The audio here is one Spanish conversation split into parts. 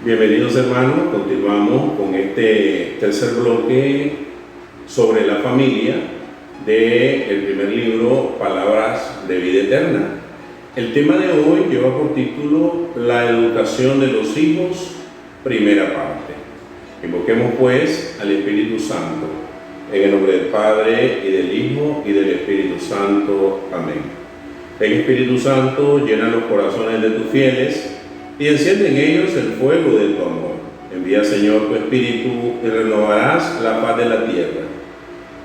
Bienvenidos hermanos, continuamos con este tercer bloque sobre la familia del primer libro, Palabras de Vida Eterna. El tema de hoy lleva por título La educación de los hijos, primera parte. Invoquemos pues al Espíritu Santo, en el nombre del Padre y del Hijo y del Espíritu Santo. Amén. Ven Espíritu Santo, llena los corazones de tus fieles y enciende en ellos el fuego de tu amor. Envía, Señor, tu Espíritu y renovarás la paz de la tierra.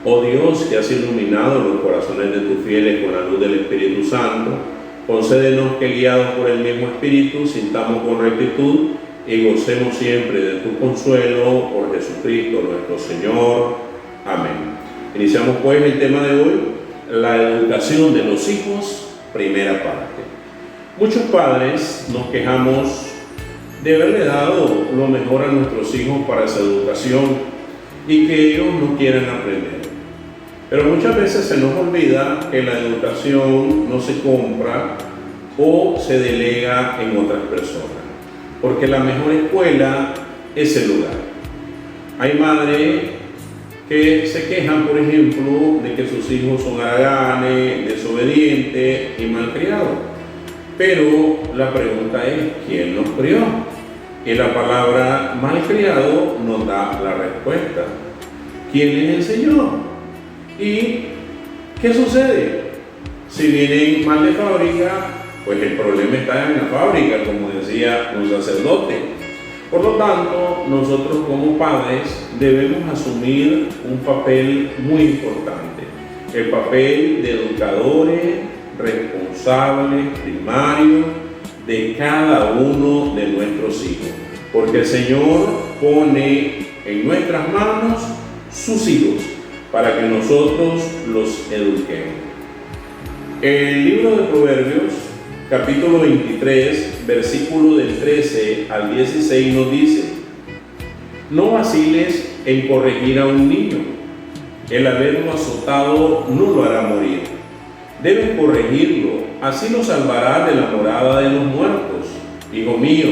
Oh Dios, que has iluminado los corazones de tus fieles con la luz del Espíritu Santo, concédenos que, guiados por el mismo Espíritu, sintamos con rectitud y gocemos siempre de tu consuelo por Jesucristo nuestro Señor. Amén. Iniciamos pues el tema de hoy, la educación de los hijos, primera parte. Muchos padres nos quejamos de haberle dado lo mejor a nuestros hijos para esa educación y que ellos no quieran aprender. Pero muchas veces se nos olvida que la educación no se compra o se delega en otras personas, porque la mejor escuela es el hogar. Hay madres que se quejan, por ejemplo, de que sus hijos son haraganes, desobedientes y malcriados. Pero la pregunta es, ¿quién los crió? Y la palabra malcriado nos da la respuesta. ¿Quién les enseñó? ¿Y qué sucede? Si vienen mal de fábrica, pues el problema está en la fábrica, como decía un sacerdote. Por lo tanto, nosotros como padres debemos asumir un papel muy importante, el papel de educadores responsables primarios de cada uno de nuestros hijos, porque el Señor pone en nuestras manos sus hijos para que nosotros los eduquemos. El libro de Proverbios, capítulo 23, versículo del 13 al 16 nos dice: no vaciles en corregir a un niño, el haberlo azotado no lo hará morir. Debes corregirlo, así lo salvarás de la morada de los muertos. Hijo mío,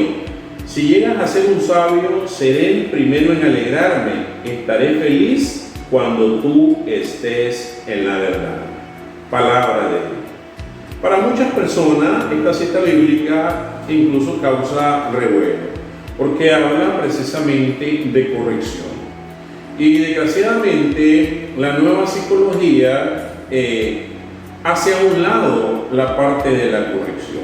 si llegas a ser un sabio, seré el primero en alegrarme. Estaré feliz cuando tú estés en la verdad. Palabra de Dios. Para muchas personas, esta cita bíblica incluso causa revuelo, porque habla precisamente de corrección. Y desgraciadamente, la nueva psicología hace a un lado la parte de la corrección.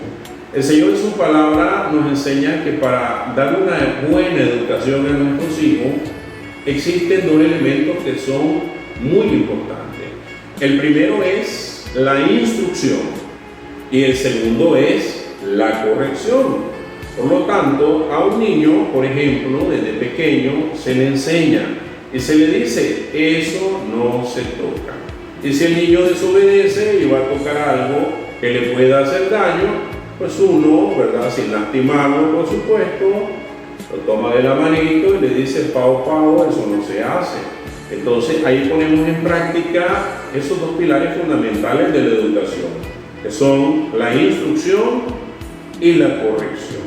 El Señor en su palabra nos enseña que para dar una buena educación a nuestros hijos existen dos elementos que son muy importantes. El primero es la instrucción y el segundo es la corrección. Por lo tanto, a un niño, por ejemplo, desde pequeño se le enseña y se le dice: eso no se toca. Y si el niño desobedece y va a tocar algo que le pueda hacer daño, pues uno, ¿verdad?, sin lastimarlo, por supuesto, lo toma de la manito y le dice: pao, pao, eso no se hace. Entonces ahí ponemos en práctica esos dos pilares fundamentales de la educación, que son la instrucción y la corrección.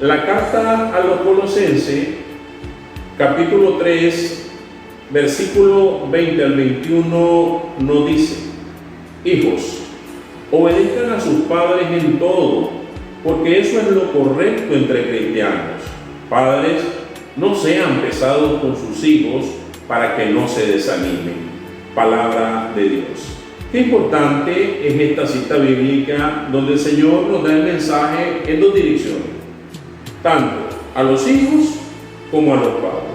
La carta a los Colosenses, capítulo 3, versículo 20 al 21 nos dice: hijos, obedezcan a sus padres en todo, porque eso es lo correcto entre cristianos. Padres, no sean pesados con sus hijos para que no se desanimen. Palabra de Dios. Qué importante es esta cita bíblica donde el Señor nos da el mensaje en dos direcciones, tanto a los hijos como a los padres.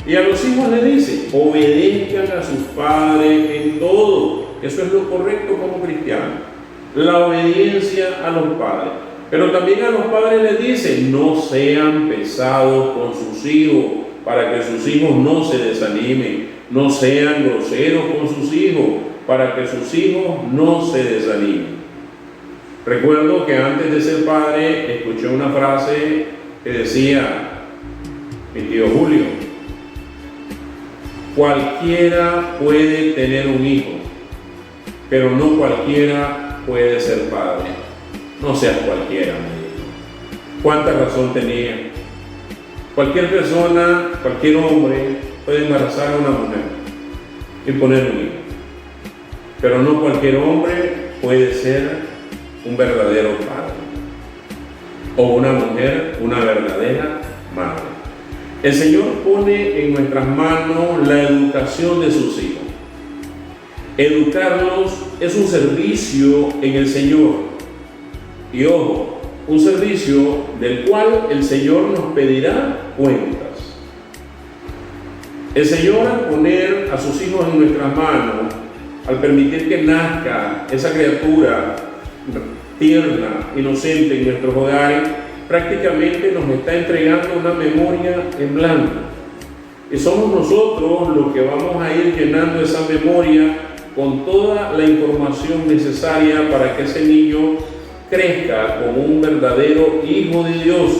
Y a los hijos le dice: obedezcan a sus padres en todo. Eso es lo correcto como cristianos, la obediencia a los padres. Pero también a los padres les dice: no sean pesados con sus hijos, para que sus hijos no se desanimen. No sean groseros con sus hijos, para que sus hijos no se desanimen. Recuerdo que antes de ser padre escuché una frase que decía mi tío Julio: cualquiera puede tener un hijo, pero no cualquiera puede ser padre. No seas cualquiera, me dijo. ¿Cuánta razón tenía? Cualquier persona, cualquier hombre puede embarazar a una mujer y poner un hijo. Pero no cualquier hombre puede ser un verdadero padre o una mujer una verdadera madre. El Señor pone en nuestras manos la educación de sus hijos. Educarlos es un servicio en el Señor. Y ojo, un servicio del cual el Señor nos pedirá cuentas. El Señor, al poner a sus hijos en nuestras manos, al permitir que nazca esa criatura tierna, inocente en nuestros hogares, prácticamente nos está entregando una memoria en blanco. Y somos nosotros los que vamos a ir llenando esa memoria con toda la información necesaria para que ese niño crezca como un verdadero hijo de Dios.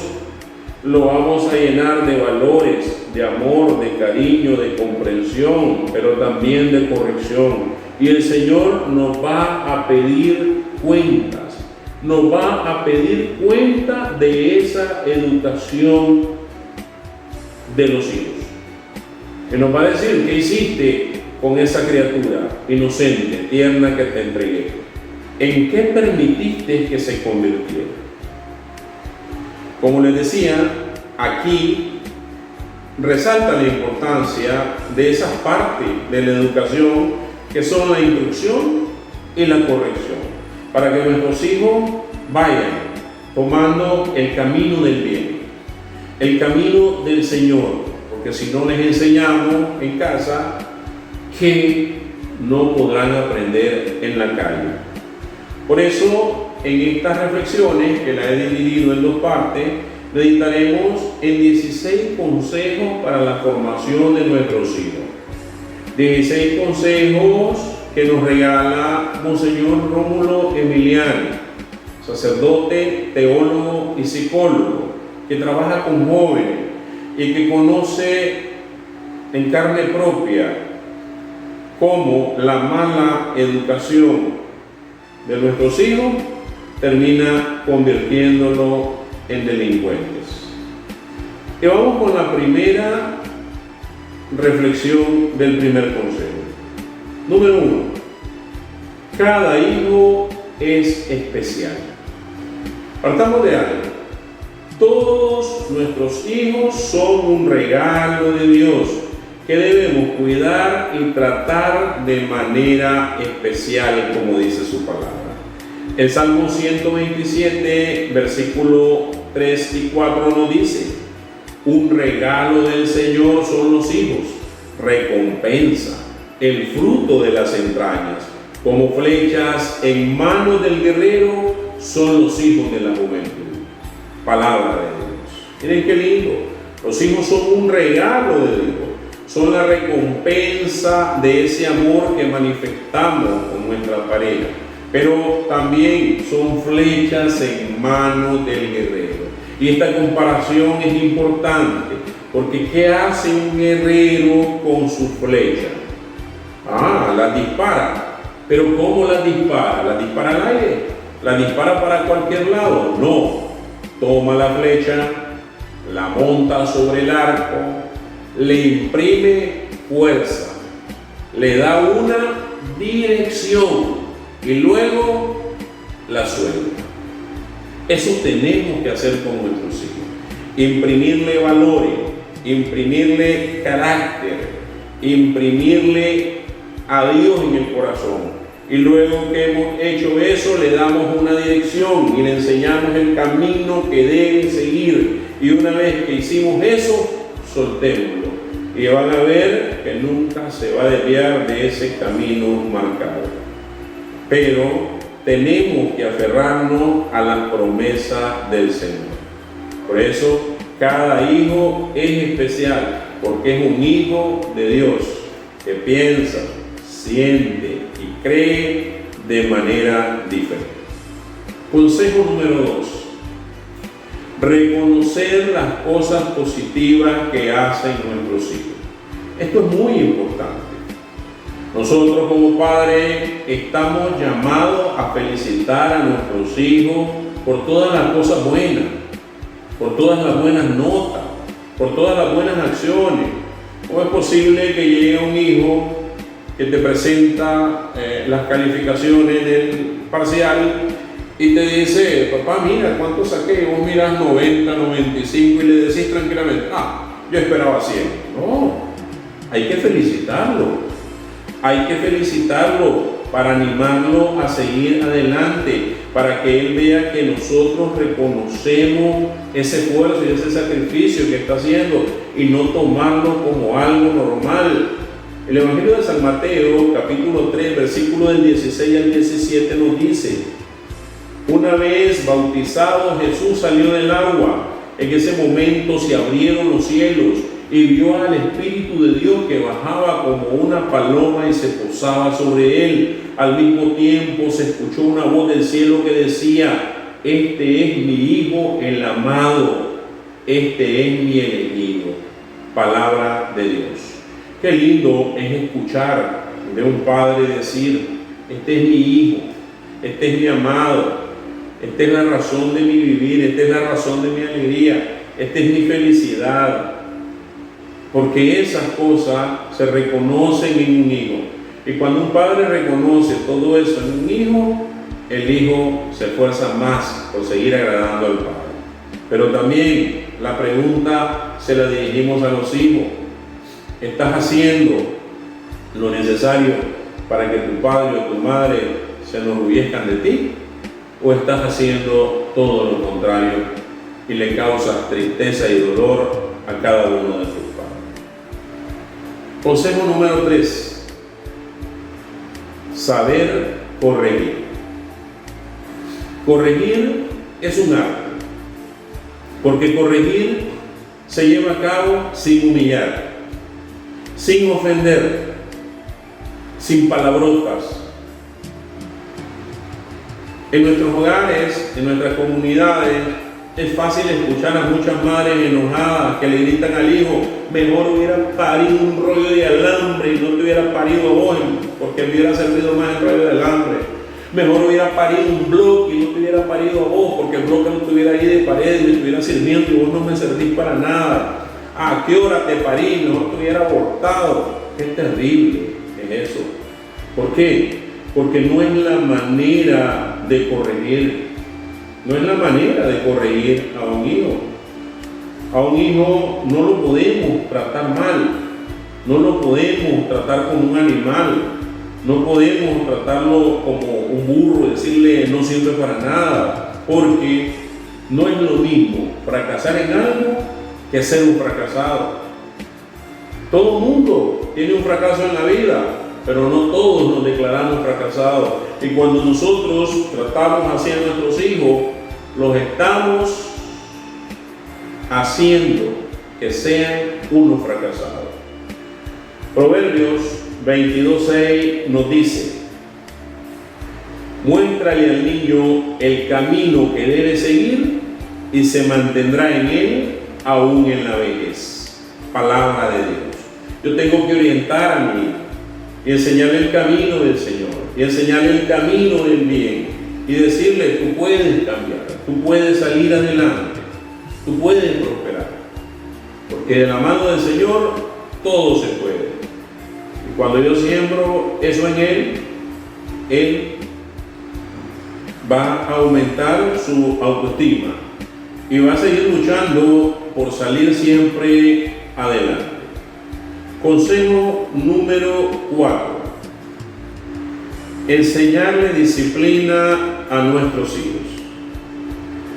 Lo vamos a llenar de valores, de amor, de cariño, de comprensión, pero también de corrección. Y el Señor nos va a pedir cuentas, nos va a pedir cuenta de esa educación de los hijos. Y nos va a decir, ¿qué hiciste con esa criatura inocente, tierna que te entregué? ¿En qué permitiste que se convirtiera? Como les decía, aquí resalta la importancia de esas partes de la educación que son la instrucción y la corrección, para que nuestros hijos vayan tomando el camino del bien, el camino del Señor, porque si no les enseñamos en casa, que no podrán aprender en la calle. Por eso, en estas reflexiones, que las he dividido en dos partes, meditaremos en 16 consejos para la formación de nuestros hijos. 16 consejos que nos regala Monseñor Rómulo Emiliani, sacerdote, teólogo y psicólogo, que trabaja con jóvenes y que conoce en carne propia cómo la mala educación de nuestros hijos termina convirtiéndolo en delincuentes. Y vamos con la primera reflexión del primer consejo. Número 1. Cada hijo es especial. Partamos de algo. Todos nuestros hijos son un regalo de Dios que debemos cuidar y tratar de manera especial, como dice su palabra. El Salmo 127, versículo 3 y 4 nos dice: un regalo del Señor son los hijos, recompensa, el fruto de las entrañas, como flechas en manos del guerrero son los hijos de la juventud. Palabra de Dios. Miren qué lindo. Los hijos son un regalo de Dios. Son la recompensa de ese amor que manifestamos con nuestra pareja, pero también son flechas en manos del guerrero. Y esta comparación es importante, porque ¿qué hace un guerrero con sus flechas? Las dispara. ¿Pero cómo las dispara? ¿Las dispara al aire? ¿Las dispara para cualquier lado? No. Toma la flecha, la monta sobre el arco, le imprime fuerza, le da una dirección y luego la suelta. Eso tenemos que hacer con nuestros hijos. Imprimirle valores, imprimirle carácter, imprimirle a Dios en el corazón. Y luego que hemos hecho eso, le damos una dirección y le enseñamos el camino que deben seguir. Y una vez que hicimos eso, soltémoslo. Y van a ver que nunca se va a desviar de ese camino marcado. Pero tenemos que aferrarnos a las promesas del Señor. Por eso, cada hijo es especial, porque es un hijo de Dios que piensa, siente y cree de manera diferente. Consejo número 2. Reconocer las cosas positivas que hacen nuestros hijos. Esto es muy importante. Nosotros como padres estamos llamados a felicitar a nuestros hijos por todas las cosas buenas, por todas las buenas notas, por todas las buenas acciones. ¿Cómo es posible que llegue un hijo que te presenta las calificaciones del parcial y te dice, papá, mira cuánto saqué, y vos mirás 90, 95 y le decís tranquilamente, yo esperaba 100? No, hay que felicitarlo. Hay que felicitarlo para animarlo a seguir adelante, para que él vea que nosotros reconocemos ese esfuerzo y ese sacrificio que está haciendo y no tomarlo como algo normal. El Evangelio de San Mateo, capítulo 3, versículo del 16 al 17 nos dice: una vez bautizado, Jesús salió del agua. En ese momento se abrieron los cielos y vio al Espíritu de Dios que bajaba como una paloma y se posaba sobre él. Al mismo tiempo se escuchó una voz del cielo que decía: este es mi Hijo el amado, este es mi elegido. Palabra de Dios. Qué lindo es escuchar de un padre decir: este es mi hijo, este es mi amado, esta es la razón de mi vivir, esta es la razón de mi alegría, esta es mi felicidad. Porque esas cosas se reconocen en un hijo. Y cuando un padre reconoce todo eso en un hijo, el hijo se esfuerza más por seguir agradando al padre. Pero también la pregunta se la dirigimos a los hijos: ¿estás haciendo lo necesario para que tu padre o tu madre se enorgullezcan de ti? ¿O estás haciendo todo lo contrario y le causas tristeza y dolor a cada uno de tus padres? Consejo número 3: saber corregir. Corregir es un arte, porque corregir se lleva a cabo sin humillar, sin ofender, sin palabrotas. En nuestros hogares, en nuestras comunidades, es fácil escuchar a muchas madres enojadas que le gritan al hijo: mejor hubiera parido un rollo de alambre y no te hubiera parido a vos, porque me hubiera servido más el rollo de alambre. Mejor hubiera parido un bloque y no te hubiera parido a vos, porque el bloque no estuviera ahí de pared y me estuviera sirviendo y vos no me servís para nada. ¿A qué hora te parí? Mejor te hubiera abortado. Qué terrible es eso. ¿Por qué? Porque no es la manera de corregir. No es la manera de corregir a un hijo. A un hijo no lo podemos tratar mal, no lo podemos tratar como un animal, no podemos tratarlo como un burro, decirle no sirve para nada, porque no es lo mismo fracasar en algo que ser un fracasado. Todo el mundo tiene un fracaso en la vida, pero no todos nos declaramos fracasados. Y cuando nosotros tratamos así a nuestros hijos, los estamos haciendo que sean unos fracasados. Proverbios 22:6 nos dice: muéstrale al niño el camino que debe seguir y se mantendrá en él aún en la vejez. Palabra de Dios. Yo tengo que orientar a mi hijo y enseñarle el camino del Señor y enseñarle el camino del bien y decirle: tú puedes cambiar, tú puedes salir adelante, tú puedes prosperar, porque de la mano del Señor todo se puede. Y cuando yo siembro eso en él va a aumentar su autoestima y va a seguir luchando por salir siempre adelante. Consejo número 4: enseñarle disciplina a nuestros hijos.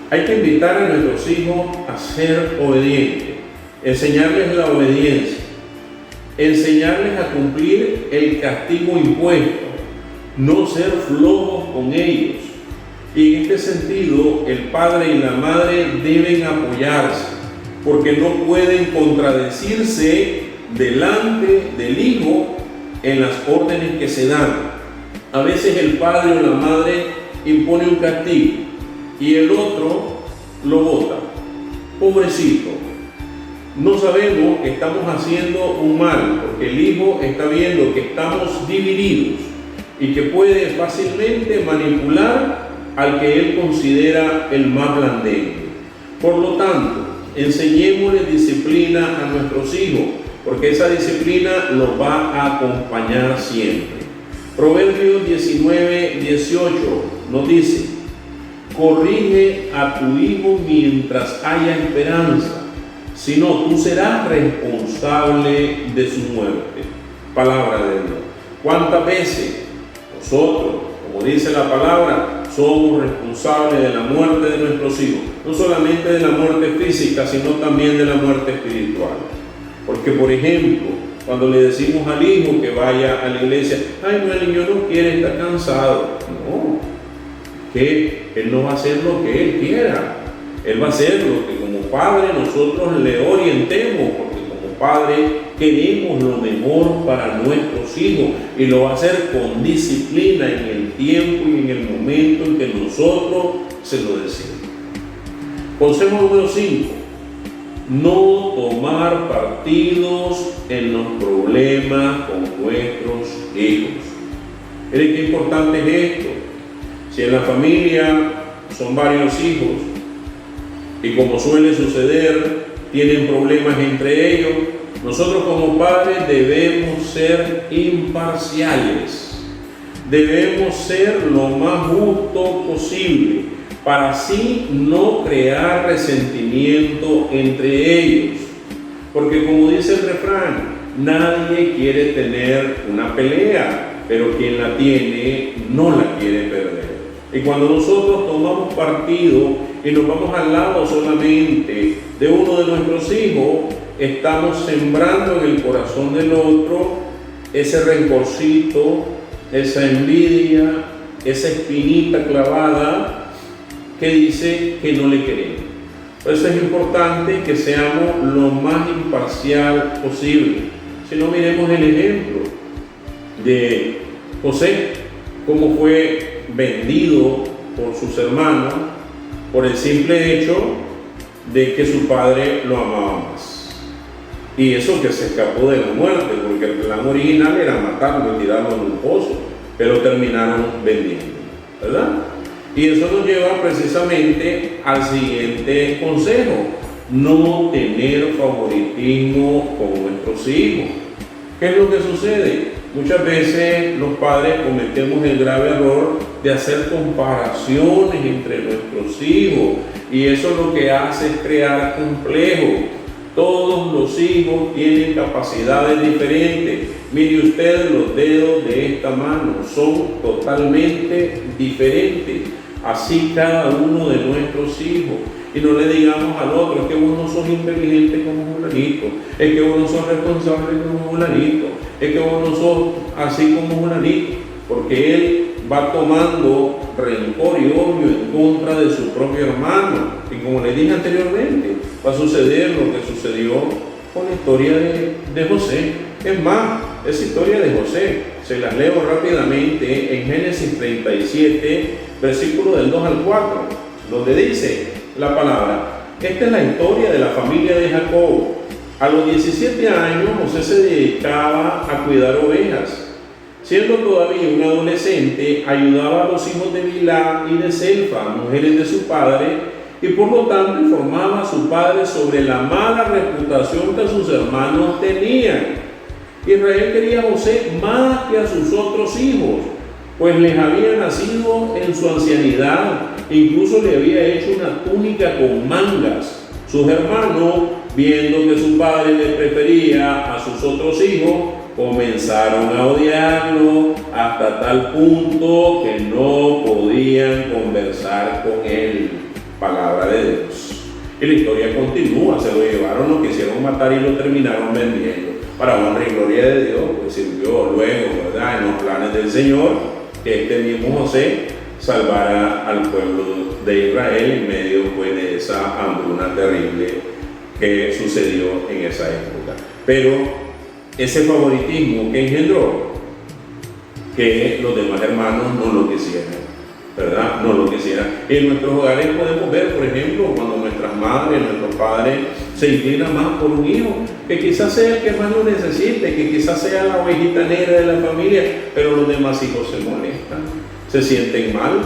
Hay que invitar a nuestros hijos a ser obedientes, enseñarles la obediencia, enseñarles a cumplir el castigo impuesto, no ser flojos con ellos. Y en este sentido, el padre y la madre deben apoyarse, porque no pueden contradecirse delante del hijo en las órdenes que se dan. A veces el padre o la madre impone un castigo y el otro lo bota. Pobrecito, no sabemos que estamos haciendo un mal, porque el hijo está viendo que estamos divididos y que puede fácilmente manipular al que él considera el más blandengue. Por lo tanto, enseñémosle disciplina a nuestros hijos, porque esa disciplina los va a acompañar siempre. Proverbios 19:18 nos dice: corrige a tu hijo mientras haya esperanza, si no, tú serás responsable de su muerte. Palabra de Dios. ¿Cuántas veces nosotros, como dice la palabra, somos responsables de la muerte de nuestros hijos? No solamente de la muerte física, sino también de la muerte espiritual. Porque, por ejemplo, cuando le decimos al hijo que vaya a la iglesia: ay, no, el niño no quiere, está cansado. No, que él no va a hacer lo que él quiera. Él va a hacer lo que como padre nosotros le orientemos, porque como padre queremos lo mejor para nuestros hijos, y lo va a hacer con disciplina en el tiempo y en el momento en que nosotros se lo decimos. Consejo número 5: no tomar partidos en los problemas con nuestros hijos. Miren qué importante es esto. Si en la familia son varios hijos y, como suele suceder, tienen problemas entre ellos, nosotros como padres debemos ser imparciales, debemos ser lo más justo posible, para así no crear resentimiento entre ellos. Porque, como dice el refrán, nadie quiere tener una pelea, pero quien la tiene no la quiere perder. Y cuando nosotros tomamos partido y nos vamos al lado solamente de uno de nuestros hijos, estamos sembrando en el corazón del otro ese rencorcito, esa envidia, esa espinita clavada que dice que no le queremos. Por eso es importante que seamos lo más imparcial posible. Si no, miremos el ejemplo de José, cómo fue vendido por sus hermanos por el simple hecho de que su padre lo amaba más. Y eso que se escapó de la muerte, porque el plan original era matarlo y tirarlo en un pozo, pero terminaron vendiendo, ¿verdad? Y eso nos lleva precisamente al siguiente consejo: no tener favoritismo con nuestros hijos. ¿Qué es lo que sucede? Muchas veces los padres cometemos el grave error de hacer comparaciones entre nuestros hijos, y eso lo que hace es crear complejos. Todos los hijos tienen capacidades diferentes. Mire usted los dedos de esta mano, son totalmente diferentes. Así cada uno de nuestros hijos. Y no le digamos al otro: es que uno son inteligente como fulanito, es que uno son responsable como fulanito, es que uno son así como fulanito, porque él va tomando rencor y odio en contra de su propio hermano. Y como les dije anteriormente, va a suceder lo que sucedió con la historia de José. Es más, esa historia de José se las leo rápidamente en Génesis 37, versículo del 2 al 4, donde dice la palabra: esta es la historia de la familia de Jacob. A los 17 años José se dedicaba a cuidar ovejas. Siendo todavía un adolescente, ayudaba a los hijos de Bilhá y de Zelfa, mujeres de su padre, y por lo tanto informaba a su padre sobre la mala reputación que sus hermanos tenían. Israel quería a José más que a sus otros hijos, pues les había nacido en su ancianidad, incluso le había hecho una túnica con mangas. Sus hermanos, viendo que su padre le prefería a sus otros hijos, comenzaron a odiarlo hasta tal punto que no podían conversar con él. Palabra de Dios. Y la historia continúa: se lo llevaron, lo quisieron matar y lo terminaron vendiendo. Para honra y gloria de Dios, pues sirvió luego, ¿verdad?, en los planes del Señor, que este mismo José salvara al pueblo de Israel en medio, pues, de esa hambruna terrible que sucedió en esa época. Pero ese favoritismo que engendró, que los demás hermanos no lo quisieran, ¿verdad? No lo quisieran. En nuestros hogares podemos ver, por ejemplo, cuando nuestras madres, nuestros padres se inclinan más por un hijo, que quizás sea el que más lo necesite, que quizás sea la ovejita negra de la familia, pero los demás hijos se molestan, se sienten mal,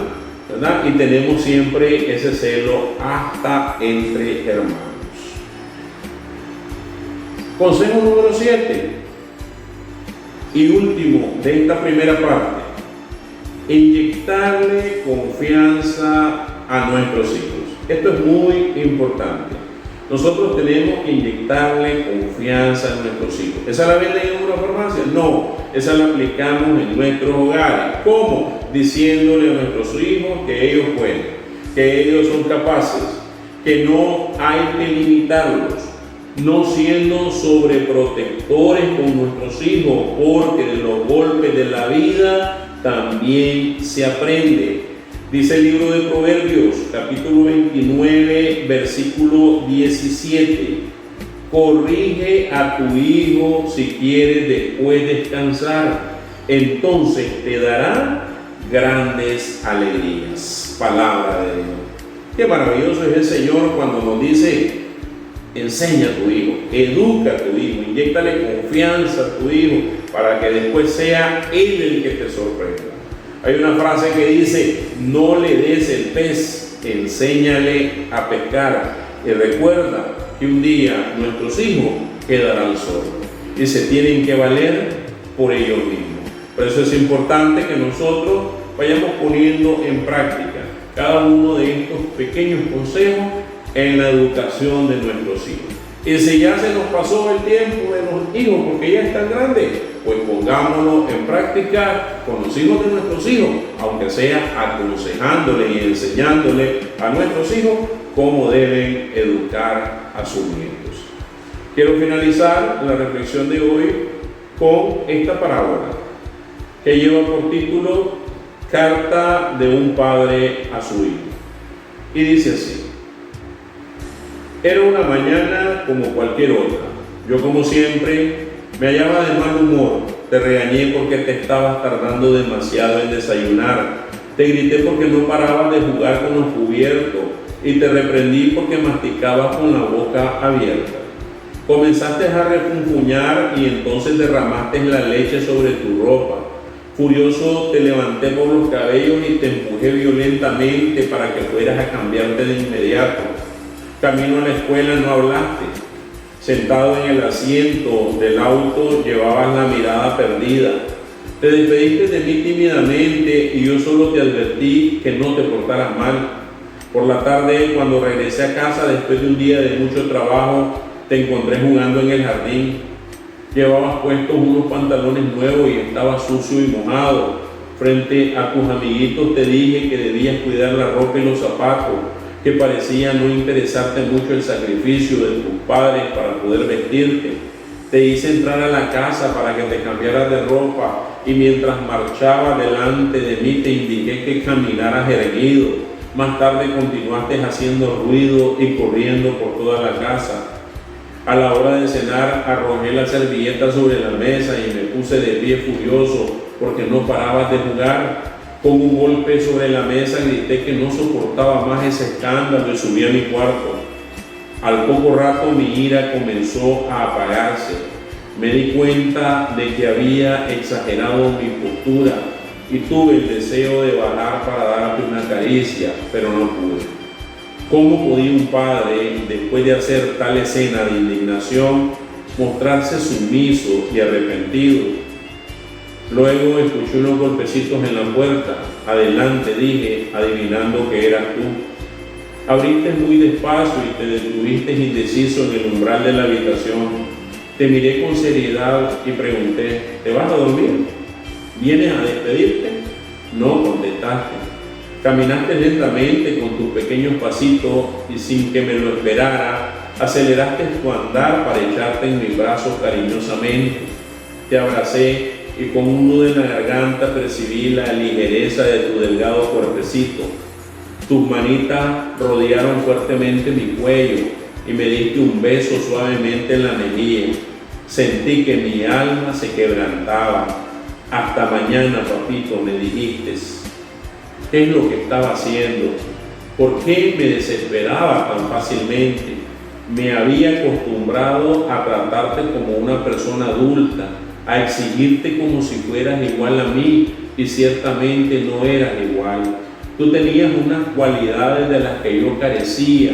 ¿verdad? Y tenemos siempre ese celo hasta entre hermanos. Consejo número 7 y último de esta primera parte: inyectarle confianza a nuestros hijos. Esto es muy importante. Nosotros tenemos que inyectarle confianza a nuestros hijos. ¿Esa la venden en una farmacia? No, esa la aplicamos en nuestros hogares. ¿Cómo? Diciéndole a nuestros hijos que ellos pueden, que ellos son capaces, que no hay que limitarlos, no siendo sobreprotectores con nuestros hijos, porque de los golpes de la vida también se aprende. Dice el libro de Proverbios, capítulo 29, versículo 17: corrige a tu hijo si quieres después descansar, entonces te dará grandes alegrías. Palabra de Dios. Qué maravilloso es el Señor cuando nos dice: enseña a tu hijo, educa a tu hijo, inyéctale confianza a tu hijo para que después sea él el que te sorprenda. Hay una frase que dice: no le des el pez, enséñale a pescar. Y recuerda que un día nuestros hijos quedarán solos y se tienen que valer por ellos mismos. Por eso es importante que nosotros vayamos poniendo en práctica cada uno de estos pequeños consejos en la educación de nuestros hijos. Y si ya se nos pasó el tiempo de los hijos porque ya están grandes, pues pongámoslo en práctica con los hijos de nuestros hijos, aunque sea aconsejándole y enseñándole a nuestros hijos cómo deben educar a sus nietos. Quiero finalizar la reflexión de hoy con esta parábola que lleva por título Carta de un padre a su hijo. Y dice así: era una mañana como cualquier otra. Yo, como siempre, me hallaba de mal humor. Te regañé porque te estabas tardando demasiado en desayunar. Te grité porque no parabas de jugar con los cubiertos. Y te reprendí porque masticabas con la boca abierta. Comenzaste a refunfuñar y entonces derramaste la leche sobre tu ropa. Furioso te levanté por los cabellos y te empujé violentamente para que fueras a cambiarte de inmediato. Camino a la escuela no hablaste. Sentado en el asiento del auto llevabas la mirada perdida. Te despediste de mí tímidamente y yo solo te advertí que no te portaras mal. Por la tarde, cuando regresé a casa después de un día de mucho trabajo, te encontré jugando en el jardín. Llevabas puestos unos pantalones nuevos y estabas sucio y mojado. Frente a tus amiguitos te dije que debías cuidar la ropa y los zapatos, que parecía no interesarte mucho el sacrificio de tus padres para poder vestirte. Te hice entrar a la casa para que te cambiaras de ropa y mientras marchaba delante de mí te indiqué que caminaras erguido. Más tarde continuaste haciendo ruido y corriendo por toda la casa. A la hora de cenar arrojé la servilleta sobre la mesa y me puse de pie furioso porque no parabas de jugar. Con un golpe sobre la mesa grité que no soportaba más ese escándalo y subí a mi cuarto. Al poco rato mi ira comenzó a apagarse. Me di cuenta de que había exagerado mi postura y tuve el deseo de bajar para darte una caricia, pero no pude. ¿Cómo podía un padre, después de hacer tal escena de indignación, mostrarse sumiso y arrepentido? Luego escuché unos golpecitos en la puerta. Adelante, dije, adivinando que eras tú. Abriste muy despacio y te detuviste indeciso en el umbral de la habitación. Te miré con seriedad y pregunté: ¿te vas a dormir? ¿Vienes a despedirte? No, contestaste. Caminaste lentamente con tus pequeños pasitos y sin que me lo esperara, aceleraste tu andar para echarte en mis brazos cariñosamente. Te abracé y con un nudo en la garganta percibí la ligereza de tu delgado cuerpecito. Tus manitas rodearon fuertemente mi cuello y me diste un beso suavemente en la mejilla. Sentí que mi alma se quebrantaba. Hasta mañana, papito, me dijiste. ¿Qué es lo que estaba haciendo? ¿Por qué me desesperaba tan fácilmente? Me había acostumbrado a tratarte como una persona adulta, a exigirte como si fueras igual a mí, y ciertamente no eras igual. Tú tenías unas cualidades de las que yo carecía.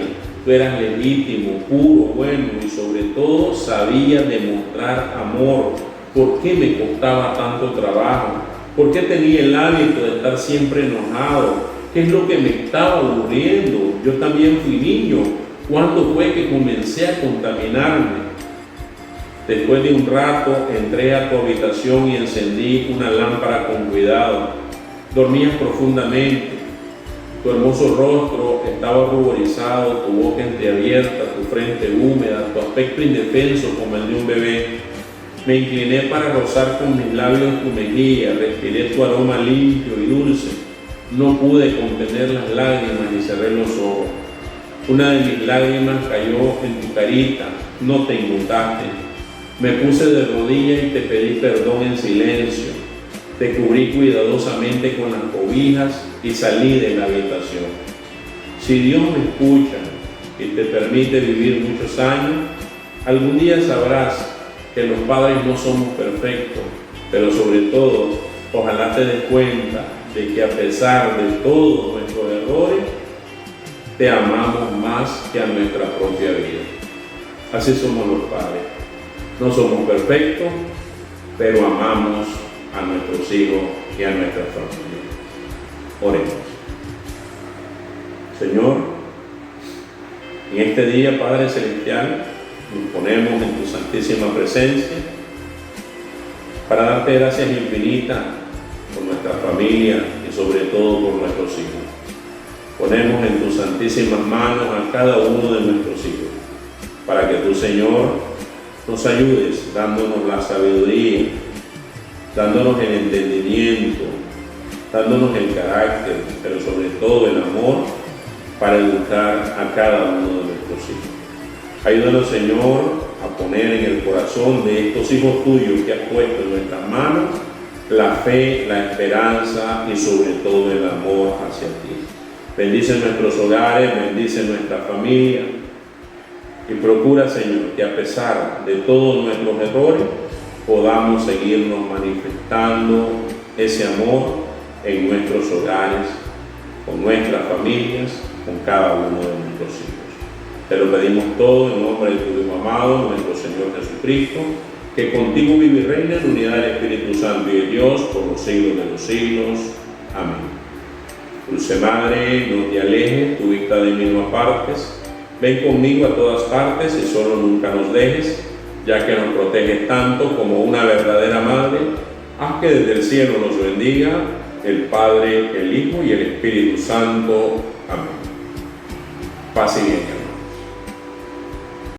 tú eras legítimo, puro, bueno y sobre todo sabías demostrar amor. ¿Por qué me costaba tanto trabajo? ¿Por qué tenía el hábito de estar siempre enojado? ¿Qué es lo que me estaba aburriendo? Yo también fui niño. ¿Cuándo fue que comencé a contaminarme? Después de un rato entré a tu habitación y encendí una lámpara con cuidado. Dormías profundamente. Tu hermoso rostro estaba ruborizado, tu boca entreabierta, tu frente húmeda, tu aspecto indefenso como el de un bebé. Me incliné para rozar con mis labios tu mejilla, respiré tu aroma limpio y dulce. No pude contener las lágrimas y cerré los ojos. Una de mis lágrimas cayó en tu carita, no te inmutaste. Me puse de rodillas y te pedí perdón en silencio. Te cubrí cuidadosamente con las cobijas y salí de la habitación. Si Dios me escucha y te permite vivir muchos años, algún día sabrás que los padres no somos perfectos, pero sobre todo, ojalá te des cuenta de que a pesar de todos nuestros errores, te amamos más que a nuestra propia vida. Así somos los padres. No somos perfectos, pero amamos a nuestros hijos y a nuestra familia. Oremos. Señor, en este día, Padre Celestial, nos ponemos en tu santísima presencia para darte gracias infinitas por nuestra familia y sobre todo por nuestros hijos. Ponemos en tus santísimas manos a cada uno de nuestros hijos para que tú, Señor, nos ayudes dándonos la sabiduría, dándonos el entendimiento, dándonos el carácter, pero sobre todo el amor para educar a cada uno de nuestros hijos. Ayúdanos, Señor, a poner en el corazón de estos hijos tuyos que has puesto en nuestras manos la fe, la esperanza y sobre todo el amor hacia ti. Bendice nuestros hogares, bendice nuestra familia y procura, Señor, que a pesar de todos nuestros errores podamos seguirnos manifestando ese amor en nuestros hogares, con nuestras familias, con cada uno de nuestros hijos. Te lo pedimos todo en nombre de tu Hijo amado, nuestro Señor Jesucristo, que contigo vive y reina en unidad del Espíritu Santo y de Dios por los siglos de los siglos. Amén. Dulce Madre, no te alejes, tu vista de mí no apartes. Ven conmigo a todas partes y solo nunca nos dejes, ya que nos proteges tanto como una verdadera madre. Haz que desde el cielo nos bendiga el Padre, el Hijo y el Espíritu Santo. Amén. Paz y bien.